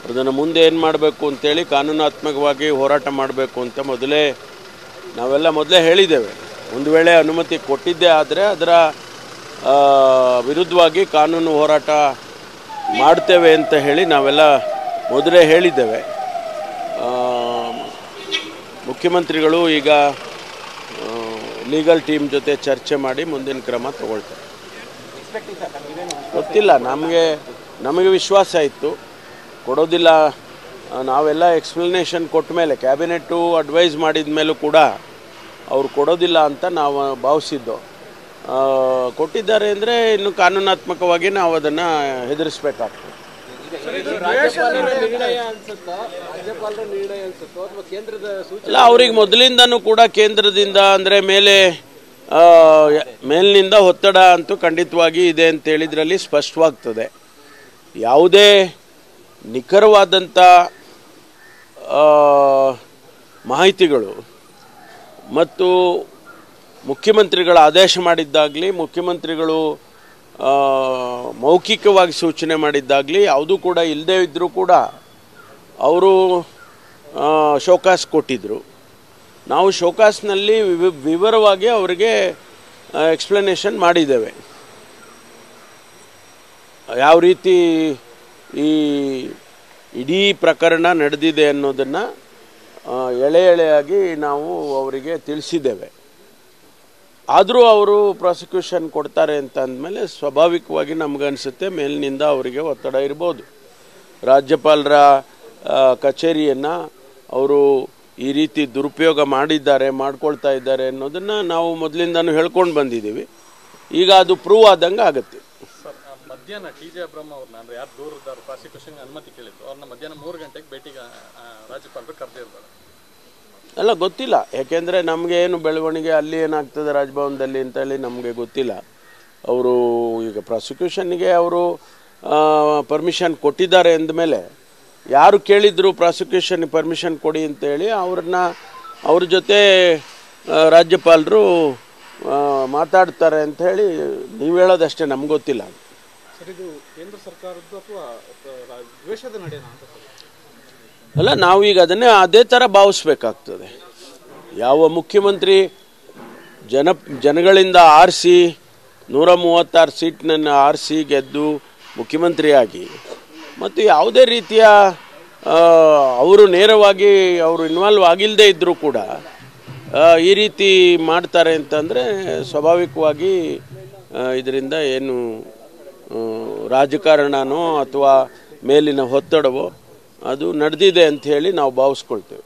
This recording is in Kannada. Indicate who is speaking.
Speaker 1: ಅದನ್ನು ಮುಂದೆ ಏನು ಮಾಡಬೇಕು ಅಂತೇಳಿ ಕಾನೂನಾತ್ಮಕವಾಗಿ ಹೋರಾಟ ಮಾಡಬೇಕು ಅಂತ ಮೊದಲೇ ಹೇಳಿದ್ದೇವೆ. ಒಂದು ವೇಳೆ ಅನುಮತಿ ಕೊಟ್ಟಿದ್ದೇ ಆದರೆ ಅದರ ವಿರುದ್ಧವಾಗಿ ಕಾನೂನು ಹೋರಾಟ ಮಾಡ್ತೇವೆ ಅಂತ ಹೇಳಿ ನಾವೆಲ್ಲ ಮೊದಲೇ ಹೇಳಿದ್ದೇವೆ. ಮುಖ್ಯಮಂತ್ರಿಗಳು ಈಗ ಲೀಗಲ್ ಟೀಮ್ ಜೊತೆ ಚರ್ಚೆ ಮಾಡಿ ಮುಂದಿನ ಕ್ರಮ ತಗೊಳ್ತಾರೆ. ಗೊತ್ತಿಲ್ಲ, ನಮಗೆ ವಿಶ್ವಾಸ ಇತ್ತು ಕೊಡೋದಿಲ್ಲ. ನಾವೆಲ್ಲ ಎಕ್ಸ್ಪ್ಲನೇಷನ್ ಕೊಟ್ಟ ಮೇಲೆ ಕ್ಯಾಬಿನೆಟ್ಟು ಅಡ್ವೈಸ್ ಮಾಡಿದ ಮೇಲೂ ಕೂಡ ಅವರು ಕೊಡೋದಿಲ್ಲ ಅಂತ ನಾವು ಭಾವಿಸಿದ್ದು. ಕೊಟ್ಟಿದ್ದಾರೆ ಅಂದರೆ ಇನ್ನು ಕಾನೂನಾತ್ಮಕವಾಗಿ ನಾವು ಅದನ್ನು ಹೆದರಿಸಬೇಕಾಗ್ತದೆ. ಅಲ್ಲ, ಅವ್ರಿಗೆ ಮೊದಲಿಂದನೂ ಕೂಡ ಕೇಂದ್ರದಿಂದ ಅಂದರೆ ಮೇಲಿನಿಂದ ಒತ್ತಡ ಅಂತೂ ಖಂಡಿತವಾಗಿ ಇದೆ ಅಂತ ಹೇಳಿದ್ರಲ್ಲಿ ಸ್ಪಷ್ಟವಾಗ್ತದೆ. ಯಾವುದೇ ನಿಖರವಾದಂಥ ಮಾಹಿತಿಗಳು ಮತ್ತು ಮುಖ್ಯಮಂತ್ರಿಗಳ ಆದೇಶ ಮಾಡಿದ್ದಾಗಲಿ ಮುಖ್ಯಮಂತ್ರಿಗಳು ಮೌಖಿಕವಾಗಿ ಸೂಚನೆ ಮಾಡಿದ್ದಾಗಲಿ ಯಾವುದೂ ಕೂಡ ಇಲ್ಲದೇ ಇದ್ದರೂ ಕೂಡ ಅವರು ಶೋಕಾಸ್ ಕೊಟ್ಟಿದ್ದರು. ನಾವು ಶೋಕಾಸ್ನಲ್ಲಿ ವಿವರವಾಗಿ ಅವರಿಗೆ ಎಕ್ಸ್ಪ್ಲನೇಷನ್ ಮಾಡಿದ್ದೇವೆ. ಯಾವ ರೀತಿ ಈ ಇಡೀ ಪ್ರಕರಣ ನಡೆದಿದೆ ಅನ್ನೋದನ್ನು ಎಳೆಯಾಗಿ ನಾವು ಅವರಿಗೆ ತಿಳಿಸಿದ್ದೇವೆ. ಆದರೂ ಅವರು ಪ್ರಾಸಿಕ್ಯೂಷನ್ ಕೊಡ್ತಾರೆ ಅಂತ ಅಂದಮೇಲೆ ಸ್ವಾಭಾವಿಕವಾಗಿ ನಮಗನ್ಸುತ್ತೆ ಮೇಲಿನಿಂದ ಅವರಿಗೆ ಒತ್ತಡ ಇರ್ಬೋದು. ರಾಜ್ಯಪಾಲರ ಕಚೇರಿಯನ್ನು ಅವರು ಈ ರೀತಿ ದುರುಪಯೋಗ ಮಾಡ್ಕೊಳ್ತಾ ಇದ್ದಾರೆ ಅನ್ನೋದನ್ನು ನಾವು ಮೊದಲಿಂದನೂ ಹೇಳ್ಕೊಂಡು ಬಂದಿದ್ದೀವಿ. ಈಗ ಅದು ಪ್ರೂವ್ ಆದಂಗೆ ಆಗುತ್ತೆ.
Speaker 2: ಮಧ್ಯಾಹ್ನ ಟಿ.ಜೆ. ಅಬ್ರಹಂ ಅವ್ರನ್ನ ಅಂದರೆ ಯಾರು ದೂರದಾರ ಪ್ರಾಸಿಕ್ಯೂಷನ್ ಅನುಮತಿ ಕೇಳಿದ್ರು ಅವ್ರನ್ನ ಮಧ್ಯಾಹ್ನ 3 ಗಂಟೆಗೆ ಭೇಟಿಗೆ ರಾಜ್ಯಪಾಲರು ಕರೆದಿರ್ತಾರೆ.
Speaker 1: ಎಲ್ಲ ಗೊತ್ತಿಲ್ಲ, ಯಾಕೆಂದರೆ ನಮಗೆ ಏನು ಬೆಳವಣಿಗೆ ಅಲ್ಲಿ ಏನಾಗ್ತದೆ ರಾಜಭವನದಲ್ಲಿ ಅಂತೇಳಿ ನಮಗೆ ಗೊತ್ತಿಲ್ಲ. ಅವರು ಈಗ ಪ್ರಾಸಿಕ್ಯೂಷನ್ನಿಗೆ ಅವರು ಪರ್ಮಿಷನ್ ಕೊಟ್ಟಿದ್ದಾರೆ ಅಂದಮೇಲೆ ಯಾರು ಕೇಳಿದ್ರು ಪ್ರಾಸಿಕ್ಯೂಷನ್ ಪರ್ಮಿಷನ್ ಕೊಡಿ ಅಂತೇಳಿ ಅವ್ರ ಜೊತೆ ರಾಜ್ಯಪಾಲರು ಮಾತಾಡ್ತಾರೆ ಅಂಥೇಳಿ ನೀವು ಹೇಳೋದಷ್ಟೇ, ನಮ್ಗೆ ಗೊತ್ತಿಲ್ಲ.
Speaker 2: ಇದು ಕೇಂದ್ರ ಸರ್ಕಾರದ್ದು ಅಥವಾ ದ್ವೇಷದ ನಡೆನ ಅಂತ
Speaker 1: ಅಲ್ಲ, ನಾವೀಗ ಅದೇ ಥರ ಭಾವಿಸ್ಬೇಕಾಗ್ತದೆ. ಯಾವ ಮುಖ್ಯಮಂತ್ರಿ ಜನಗಳಿಂದ ಆರಿಸಿ 136 ಸೀಟ್ನನ್ನು ಆರಿಸಿ ಗೆದ್ದು ಮುಖ್ಯಮಂತ್ರಿಯಾಗಿ ಮತ್ತು ಯಾವುದೇ ರೀತಿಯ ಅವರು ನೇರವಾಗಿ ಅವರು ಇನ್ವಾಲ್ವ್ ಆಗಿಲ್ಲದೆ ಇದ್ದರೂ ಕೂಡ ಈ ರೀತಿ ಮಾಡ್ತಾರೆ ಅಂತಂದರೆ ಸ್ವಾಭಾವಿಕವಾಗಿ ಇದರಿಂದ ಏನು ರಾಜಕಾರಣನೋ ಅಥವಾ ಮೇಲಿನ ಒತ್ತಡವೋ ಅದು ನಡೆದಿದೆ ಅಂತ ಹೇಳಿ ನಾವು ಭಾವಿಸ್ಕೊಳ್ತೇವೆ.